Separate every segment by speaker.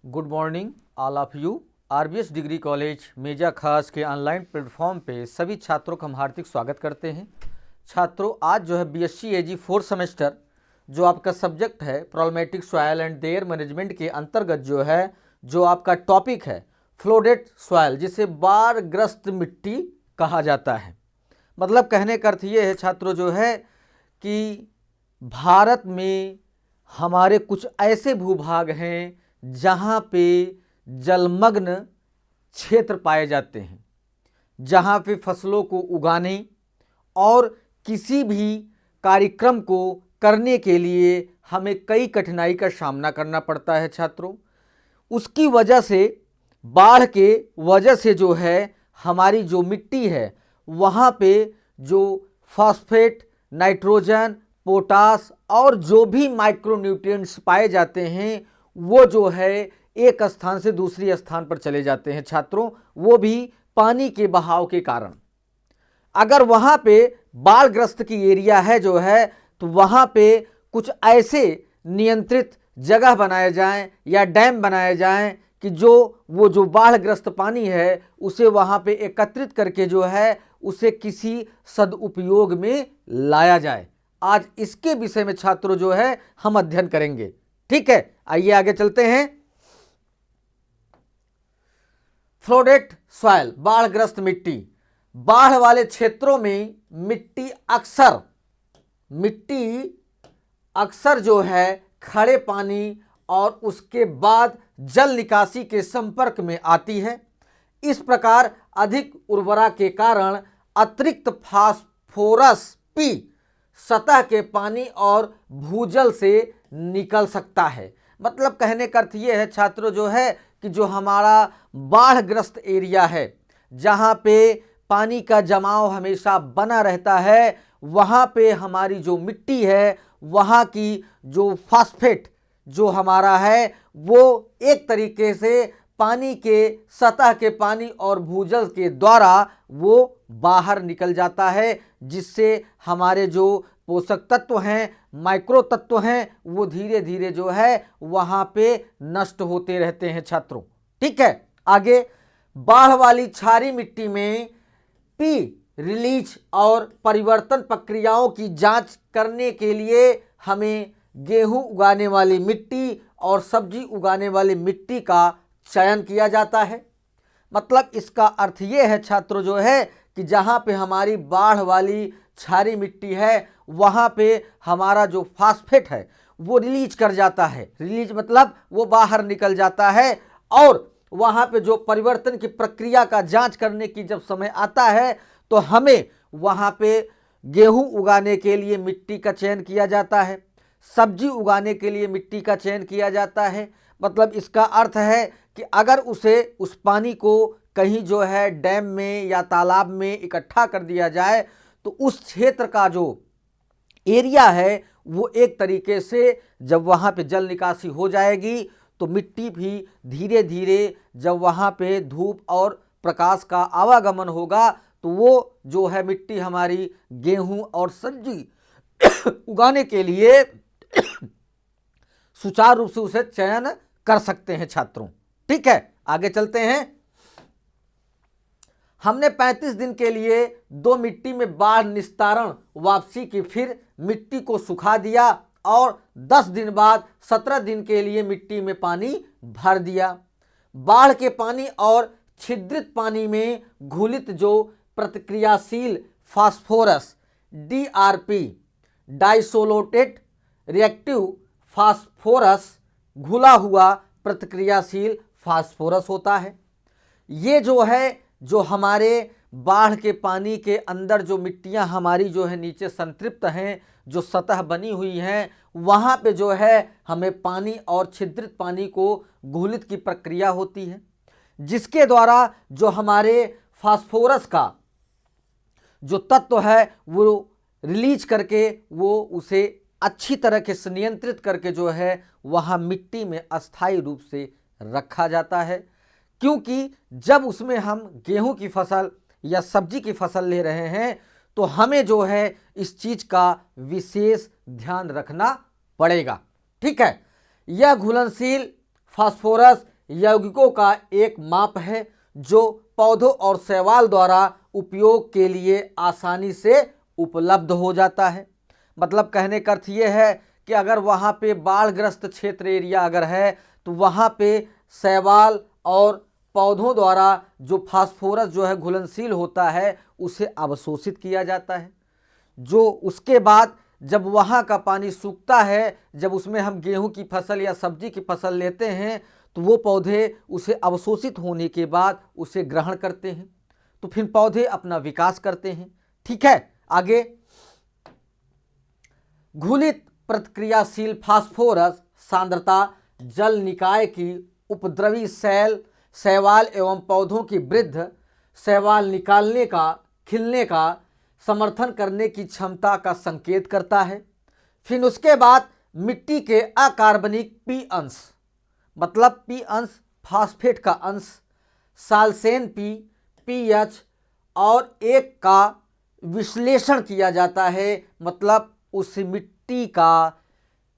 Speaker 1: Good morning all of you. RBS degree college Meja Khas के online platform पे सभी छात्रों का हम हार्दिक स्वागत करते हैं। छात्रों, आज जो है बीएससी एजी 4th सेमेस्टर जो आपका सब्जेक्ट है problematic soil and air management के अंतर्गत जो आपका टॉपिक है फ्लोडेड सॉइल, जिसे बाढ़ग्रस्त मिट्टी कहा जाता है। मतलब कहने का अर्थ ये है छात्रों कि भारत में हमारे कुछ ऐसे भूभाग हैं जहाँ पे जलमग्न क्षेत्र पाए जाते हैं, जहाँ पे फसलों को उगाने और किसी भी कार्यक्रम को करने के लिए हमें कई कठिनाई का सामना करना पड़ता है। छात्रों, उसकी वजह से बाढ़ के वजह से हमारी जो मिट्टी है वहाँ पे जो फॉस्फेट, नाइट्रोजन, पोटास और जो भी माइक्रोन्यूट्रिएंट्स पाए जाते हैं वो एक स्थान से दूसरी स्थान पर चले जाते हैं। छात्रों, वो भी पानी के बहाव के कारण। अगर वहाँ पे बाढ़ग्रस्त की एरिया है तो वहाँ पे कुछ ऐसे नियंत्रित जगह बनाए जाएं या डैम बनाए जाएं कि जो बाढ़ग्रस्त पानी है उसे वहाँ पे एकत्रित करके उसे किसी सदुपयोग में लाया जाए। आज इसके विषय में छात्रों हम अध्ययन करेंगे। ठीक है, आइए आगे चलते हैं। फ्लोडेड सॉइल, बाढ़ग्रस्त मिट्टी। बाढ़ वाले क्षेत्रों में मिट्टी अक्सर खड़े पानी और उसके बाद जल निकासी के संपर्क में आती है। इस प्रकार अधिक उर्वरा के कारण अतिरिक्त फास्फोरस पी सतह के पानी और भूजल से निकल सकता है। मतलब कहने का अर्थ ये है छात्रों कि जो हमारा बाढ़ग्रस्त एरिया है, जहाँ पे पानी का जमाव हमेशा बना रहता है, वहाँ पे हमारी जो मिट्टी है वहाँ की जो फास्फेट जो हमारा है वो एक तरीके से पानी के सतह के पानी और भूजल के द्वारा वो बाहर निकल जाता है, जिससे हमारे जो पोषक तत्व हैं, माइक्रो तत्व हैं, वो धीरे धीरे वहाँ पे नष्ट होते रहते हैं। छात्रों, ठीक है, आगे। बाढ़ वाली क्षारीय मिट्टी में पी रिलीज और परिवर्तन प्रक्रियाओं की जांच करने के लिए हमें गेहूं उगाने वाली मिट्टी और सब्जी उगाने वाली मिट्टी का चयन किया जाता है। मतलब इसका अर्थ ये है छात्रों कि जहाँ पे हमारी बाढ़ वाली क्षारीय मिट्टी है वहाँ पे हमारा जो फास्फेट है वो रिलीज कर जाता है। रिलीज मतलब वो बाहर निकल जाता है, और वहाँ पे जो परिवर्तन की प्रक्रिया का जांच करने की जब समय आता है तो हमें वहाँ पे गेहूं उगाने के लिए मिट्टी का चयन किया जाता है, सब्जी उगाने के लिए मिट्टी का चयन किया जाता है। मतलब इसका अर्थ है कि अगर उस पानी को कहीं डैम में या तालाब में इकट्ठा कर दिया जाए तो उस क्षेत्र का जो एरिया है वो एक तरीके से जब वहाँ पे जल निकासी हो जाएगी तो मिट्टी भी धीरे धीरे जब वहाँ पे धूप और प्रकाश का आवागमन होगा तो वो मिट्टी हमारी गेहूं और सब्जी उगाने के लिए सुचारू रूप से उसे चयन कर सकते हैं। छात्रों, ठीक है, आगे चलते हैं। हमने 35 दिन के लिए दो मिट्टी में बाढ़ निस्तारण वापसी की, फिर मिट्टी को सुखा दिया और 10 दिन बाद 17 दिन के लिए मिट्टी में पानी भर दिया। बाढ़ के पानी और छिद्रित पानी में घुलित जो प्रतिक्रियाशील फास्फोरस DRP, डाइसोलेटेड रिएक्टिव फास्फोरस, घुला हुआ प्रतिक्रियाशील फास्फोरस होता है। ये जो हमारे बाढ़ के पानी के अंदर जो मिट्टियां हमारी नीचे संतृप्त हैं, जो सतह बनी हुई हैं, वहाँ पे हमें पानी और छिद्रित पानी को घुलित की प्रक्रिया होती है, जिसके द्वारा जो हमारे फास्फोरस का जो तत्व है वो रिलीज करके वो उसे अच्छी तरह से नियंत्रित करके वहाँ मिट्टी में अस्थायी रूप से रखा जाता है। क्योंकि जब उसमें हम गेहूं की फसल या सब्जी की फसल ले रहे हैं तो हमें इस चीज़ का विशेष ध्यान रखना पड़ेगा। ठीक है, यह घुलनशील फास्फोरस यौगिकों का एक माप है जो पौधों और शैवाल द्वारा उपयोग के लिए आसानी से उपलब्ध हो जाता है। मतलब कहने का अर्थ ये है कि अगर वहाँ पे बाढ़ग्रस्त क्षेत्र एरिया अगर है तो वहाँ पे शैवाल और पौधों द्वारा जो फास्फोरस जो है घुलनशील होता है उसे अवशोषित किया जाता है। जो उसके बाद जब वहाँ का पानी सूखता है, जब उसमें हम गेहूं की फसल या सब्जी की फसल लेते हैं तो वो पौधे उसे अवशोषित होने के बाद उसे ग्रहण करते हैं, तो फिर पौधे अपना विकास करते हैं। ठीक है, आगे घुलित प्रतिक्रियाशील फास्फोरस सांद्रता जल निकाय की उपद्रवी शैवाल एवं पौधों की वृद्धि, शैवाल निकालने का, खिलने का समर्थन करने की क्षमता का संकेत करता है। फिर उसके बाद मिट्टी के अकार्बनिक पी अंश, मतलब पी अंश फास्फेट का अंश, साल्सेन पी, पीएच और एक का विश्लेषण किया जाता है। मतलब उस मिट्टी का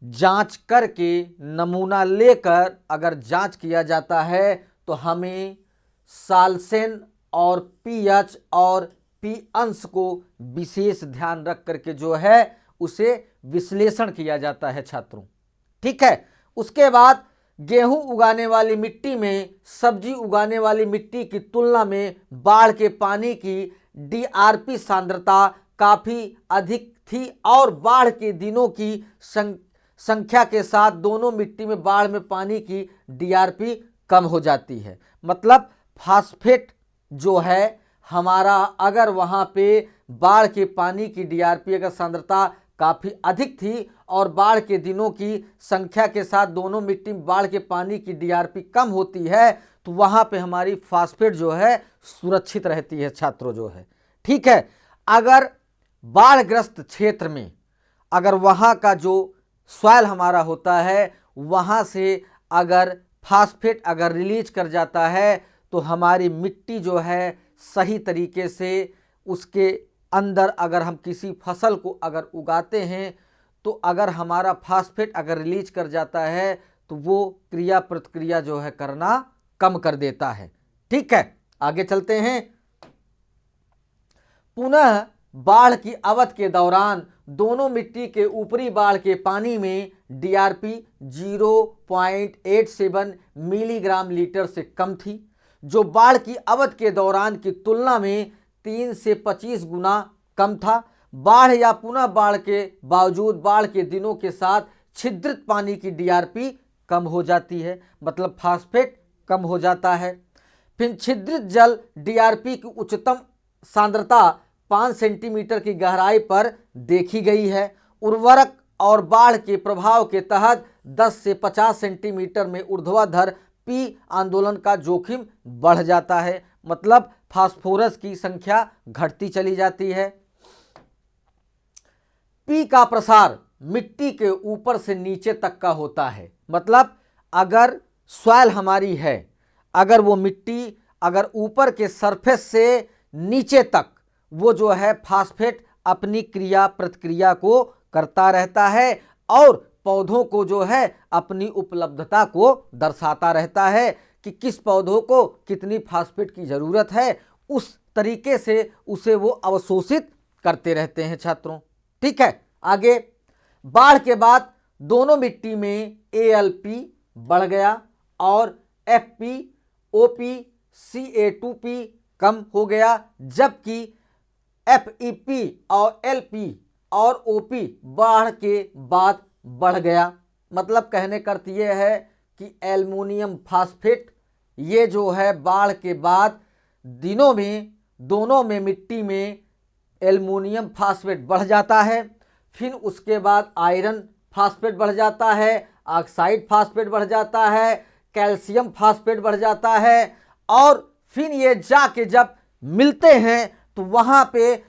Speaker 1: जांच करके नमूना लेकर अगर जांच किया जाता है तो हमें साल्सेन और पीएच और पी अंश को विशेष ध्यान रख करके जो है उसे विश्लेषण किया जाता है छात्रों। ठीक है, उसके बाद गेहूं उगाने वाली मिट्टी में सब्जी उगाने वाली मिट्टी की तुलना में बाढ़ के पानी की डीआरपी सांद्रता काफ़ी अधिक थी और बाढ़ के दिनों की संख्या के साथ दोनों मिट्टी में बाढ़ में पानी की डीआरपी कम हो जाती है। मतलब फास्फेट जो है हमारा अगर वहाँ पे बाढ़ के पानी की डीआरपी अगर सांद्रता काफ़ी अधिक थी और बाढ़ के दिनों की संख्या के साथ दोनों मिट्टी में बाढ़ के पानी की डीआरपी कम होती है तो वहाँ पे हमारी फास्फेट जो है सुरक्षित रहती है छात्रों जो है। ठीक है, अगर बाढ़ग्रस्त क्षेत्र में अगर वहाँ का जो सॉइल हमारा होता है वहाँ से अगर फास्फेट अगर रिलीज कर जाता है तो हमारी मिट्टी जो है सही तरीके से उसके अंदर अगर हम किसी फसल को अगर उगाते हैं तो अगर हमारा फास्फेट अगर रिलीज कर जाता है तो वो क्रिया प्रतिक्रिया जो है करना कम कर देता है। ठीक है, आगे चलते हैं। पुनः बाढ़ की अवधि के दौरान दोनों मिट्टी के ऊपरी बाढ़ के पानी में डीआरपी 0.87 मिलीग्राम लीटर से कम थी, जो बाढ़ की अवधि के दौरान की तुलना में 3 से 25 गुना कम था। बाढ़ या पुनः बाढ़ के बावजूद बाढ़ के दिनों के साथ छिद्रित पानी की डीआरपी कम हो जाती है, मतलब फास्फेट कम हो जाता है। फिर छिद्रित जल डीआरपी की उच्चतम सांद्रता 5 सेंटीमीटर की गहराई पर देखी गई है। उर्वरक और बाढ़ के प्रभाव के तहत 10 से 50 सेंटीमीटर में ऊर्ध्वाधर पी आंदोलन का जोखिम बढ़ जाता है, मतलब फास्फोरस की संख्या घटती चली जाती है। पी का प्रसार मिट्टी के ऊपर से नीचे तक का होता है, मतलब अगर सॉइल हमारी है, अगर वो मिट्टी अगर ऊपर के सरफेस से नीचे तक वो जो है फास्फेट अपनी क्रिया प्रतिक्रिया को करता रहता है और पौधों को जो है अपनी उपलब्धता को दर्शाता रहता है कि किस पौधों को कितनी फास्फेट की ज़रूरत है, उस तरीके से उसे वो अवशोषित करते रहते हैं छात्रों। ठीक है, आगे बाढ़ के बाद दोनों मिट्टी में ALP बढ़ गया और FP, OP, Ca2P कम हो गया, जबकि FeP और LP और OP बाढ़ के बाद बढ़ गया। मतलब कहने का अर्थ ये है कि एल्युमिनियम फास्फेट ये जो है बाढ़ के बाद दिनों में दोनों में मिट्टी में एल्युमिनियम फास्फेट बढ़ जाता है, फिर उसके बाद आयरन फास्फेट बढ़ जाता है, ऑक्साइड फास्फेट बढ़ जाता है, कैल्शियम फास्फेट बढ़ जाता है और फिर ये जाके जब मिलते हैं तो वहाँ पे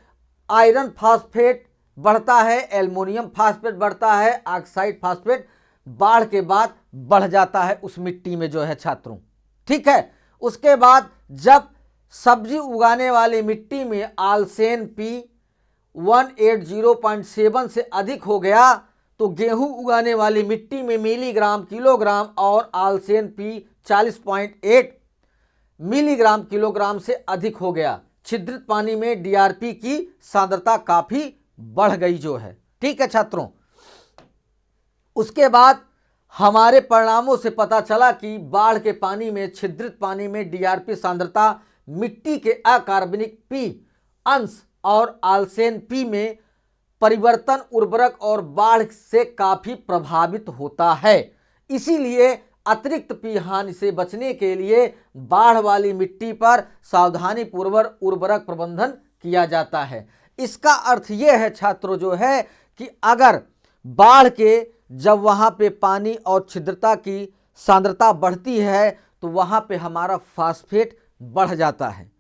Speaker 1: आयरन फास्फेट बढ़ता है, एल्युमिनियम फास्फेट बढ़ता है, ऑक्साइड फास्फेट बाढ़ के बाद बढ़ जाता है उस मिट्टी में जो है छात्रों। ठीक है, उसके बाद जब सब्जी उगाने वाली मिट्टी में आल्सेन P 180.7 से अधिक हो गया तो गेहूं उगाने वाली मिट्टी में मिलीग्राम किलोग्राम और आलसेन P 40.8 मिलीग्राम किलोग्राम से अधिक हो गया। छिद्रित पानी में DRP की सांद्रता काफी बढ़ गई जो है। ठीक है छात्रों, उसके बाद हमारे परिणामों से पता चला कि बाढ़ के पानी में, छिद्रित पानी में DRP सांद्रता मिट्टी के अकार्बनिक P अंश और आलसेन P में परिवर्तन उर्वरक और बाढ़ से काफी प्रभावित होता है। इसीलिए अतिरिक्त P हानि से बचने के लिए बाढ़ वाली मिट्टी पर सावधानी पूर्वक उर्वरक प्रबंधन किया जाता है। इसका अर्थ यह है छात्रों जो है कि अगर बाढ़ के जब वहाँ पे पानी और छिद्रता की सांद्रता बढ़ती है तो वहाँ पे हमारा फास्फेट बढ़ जाता है।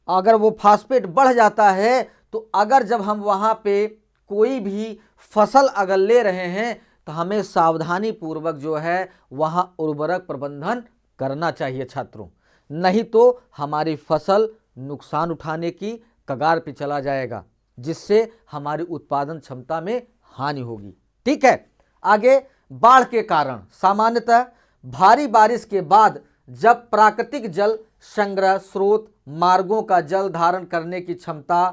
Speaker 1: अगर वो फास्फेट बढ़ जाता है तो अगर जब हम वहाँ पे कोई भी फसल अगर ले रहे हैं तो हमें सावधानी पूर्वक जो है वहाँ उर्वरक प्रबंधन करना चाहिए छात्रों, नहीं तो हमारी फसल नुकसान उठाने की कगार पे चला जाएगा, जिससे हमारी उत्पादन क्षमता में हानि होगी। ठीक है, आगे बाढ़ के कारण सामान्यतः भारी बारिश के बाद जब प्राकृतिक जल संग्रह स्रोत मार्गों का जल धारण करने की क्षमता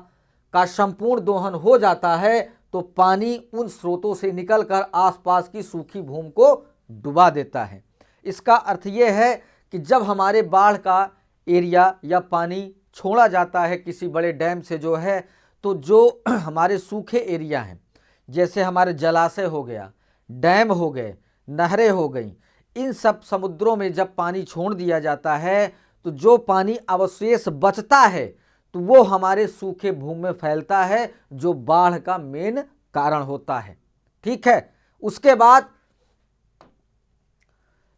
Speaker 1: का संपूर्ण दोहन हो जाता है तो पानी उन स्रोतों से निकलकर आसपास की सूखी भूमि को डुबा देता है। इसका अर्थ यह है कि जब हमारे बाढ़ का एरिया या पानी छोड़ा जाता है किसी बड़े डैम से जो है, तो जो हमारे सूखे एरिया हैं, जैसे हमारे जलाशय हो गया, डैम हो गए, नहरें हो गई, इन सब समुद्रों में जब पानी छोड़ दिया जाता है तो जो पानी अवशेष बचता है तो वो हमारे सूखे भूमि में फैलता है, जो बाढ़ का मेन कारण होता है। ठीक है, उसके बाद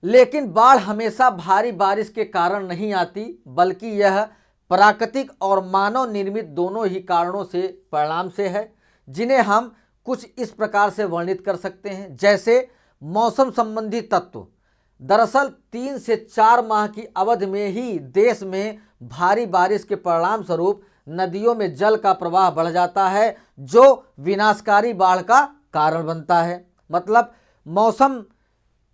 Speaker 1: लेकिन बाढ़ हमेशा भारी बारिश के कारण नहीं आती, बल्कि यह प्राकृतिक और मानव निर्मित दोनों ही कारणों से परिणाम से है, जिन्हें हम कुछ इस प्रकार से वर्णित कर सकते हैं। जैसे मौसम संबंधी तत्व, दरअसल 3 से 4 माह की अवधि में ही देश में भारी बारिश के परिणाम स्वरूप नदियों में जल का प्रवाह बढ़ जाता है, जो विनाशकारी बाढ़ का कारण बनता है। मतलब मौसम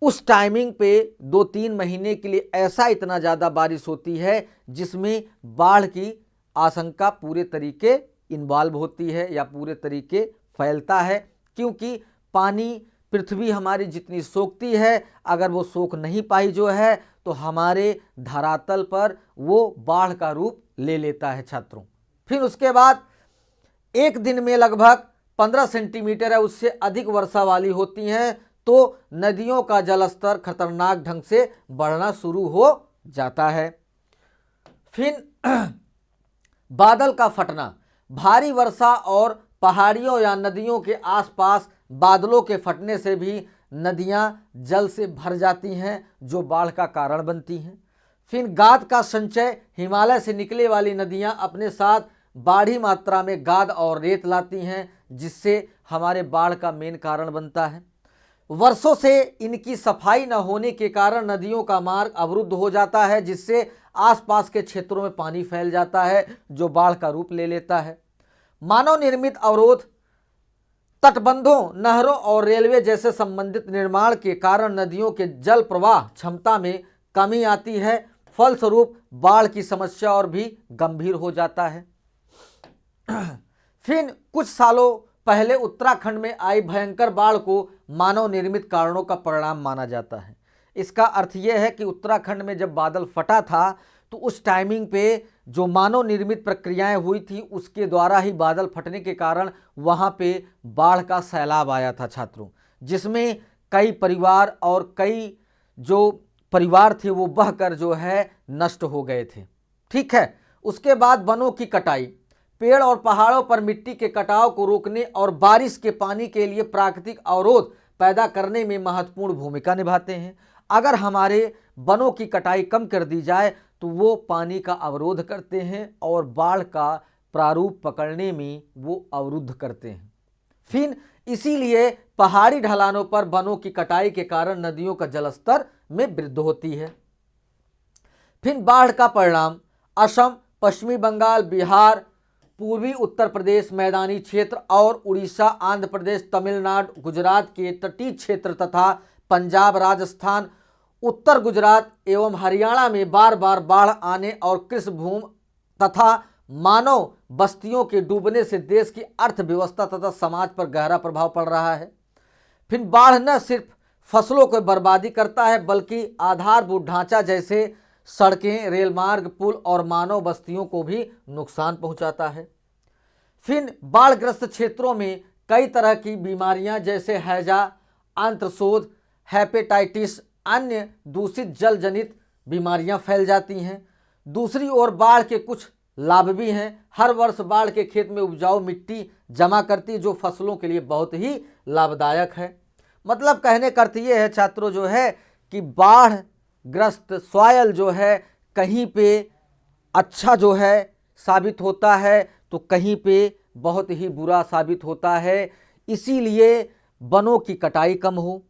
Speaker 1: उस टाइमिंग पे 2-3 महीने के लिए ऐसा इतना ज़्यादा बारिश होती है जिसमें बाढ़ की आशंका पूरे तरीके इन्वॉल्व होती है या पूरे तरीके फैलता है, क्योंकि पानी पृथ्वी हमारी जितनी सोखती है, अगर वो सोख नहीं पाई जो है तो हमारे धरातल पर वो बाढ़ का रूप ले लेता है छात्रों। फिर उसके बाद एक दिन में लगभग 15 सेंटीमीटर है उससे अधिक वर्षा वाली होती हैं तो नदियों का जलस्तर खतरनाक ढंग से बढ़ना शुरू हो जाता है। फिर बादल का फटना, भारी वर्षा और पहाड़ियों या नदियों के आसपास बादलों के फटने से भी नदियां जल से भर जाती हैं, जो बाढ़ का कारण बनती हैं। फिर गाद का संचय, हिमालय से निकले वाली नदियां अपने साथ बाढ़ी मात्रा में गाद और रेत लाती हैं, जिससे हमारे बाढ़ का मेन कारण बनता है। वर्षों से इनकी सफाई न होने के कारण नदियों का मार्ग अवरुद्ध हो जाता है, जिससे आसपास के क्षेत्रों में पानी फैल जाता है, जो बाढ़ का रूप ले लेता है। मानव निर्मित अवरोध, तटबंधों, नहरों और रेलवे जैसे संबंधित निर्माण के कारण नदियों के जल प्रवाह क्षमता में कमी आती है, फलस्वरूप बाढ़ की समस्या और भी गंभीर हो जाता है। फिर कुछ सालों पहले उत्तराखंड में आई भयंकर बाढ़ को मानव निर्मित कारणों का परिणाम माना जाता है। इसका अर्थ यह है कि उत्तराखंड में जब बादल फटा था तो उस टाइमिंग पे जो मानव निर्मित प्रक्रियाएं हुई थी उसके द्वारा ही बादल फटने के कारण वहाँ पे बाढ़ का सैलाब आया था छात्रों, जिसमें कई परिवार और कई जो परिवार थे वो बहकर जो है नष्ट हो गए थे। ठीक है, उसके बाद वनों की कटाई, पेड़ और पहाड़ों पर मिट्टी के कटाव को रोकने और बारिश के पानी के लिए प्राकृतिक अवरोध पैदा करने में महत्वपूर्ण भूमिका निभाते हैं। अगर हमारे वनों की कटाई कम कर दी जाए तो वो पानी का अवरोध करते हैं और बाढ़ का प्रारूप पकड़ने में वो अवरुद्ध करते हैं। फिर इसीलिए पहाड़ी ढलानों पर वनों की कटाई के कारण नदियों का जलस्तर में वृद्धि होती है। फिर बाढ़ का परिणाम, असम, पश्चिमी बंगाल, बिहार, पूर्वी उत्तर प्रदेश मैदानी क्षेत्र और उड़ीसा, आंध्र प्रदेश, तमिलनाडु, गुजरात के तटीय क्षेत्र तथा पंजाब, राजस्थान, उत्तर गुजरात एवं हरियाणा में बार बार बाढ़ आने और कृषि भूमि तथा मानव बस्तियों के डूबने से देश की अर्थव्यवस्था तथा समाज पर गहरा प्रभाव पड़ रहा है। फिर बाढ़ न सिर्फ फसलों को बर्बादी करता है बल्कि आधारभूत ढांचा जैसे सड़कें, रेल मार्ग, पुल और मानव बस्तियों को भी नुकसान पहुंचाता है। फिर बाढ़ग्रस्त क्षेत्रों में कई तरह की बीमारियां जैसे हैजा, आंत्रशोथ, हेपेटाइटिस, अन्य दूषित जल जनित बीमारियां फैल जाती हैं। दूसरी ओर बाढ़ के कुछ लाभ भी हैं। हर वर्ष बाढ़ के खेत में उपजाऊ मिट्टी जमा करती जो फसलों के लिए बहुत ही लाभदायक है। मतलब कहने का अर्थ ये है छात्रों जो है कि बाढ़ ग्रस्त सॉयल जो है कहीं पे अच्छा जो है साबित होता है तो कहीं पे बहुत ही बुरा साबित होता है। इसीलिए वनों की कटाई कम हो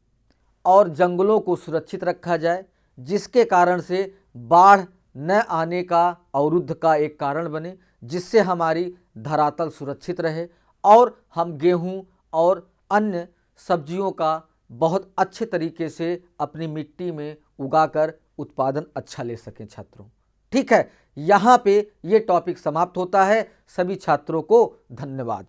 Speaker 1: और जंगलों को सुरक्षित रखा जाए जिसके कारण से बाढ़ न आने का अवरुद्ध का एक कारण बने, जिससे हमारी धरातल सुरक्षित रहे और हम गेहूं और अन्य सब्जियों का बहुत अच्छे तरीके से अपनी मिट्टी में उगाकर उत्पादन अच्छा ले सकें छात्रों। ठीक है, यहाँ पे ये टॉपिक समाप्त होता है। सभी छात्रों को धन्यवाद।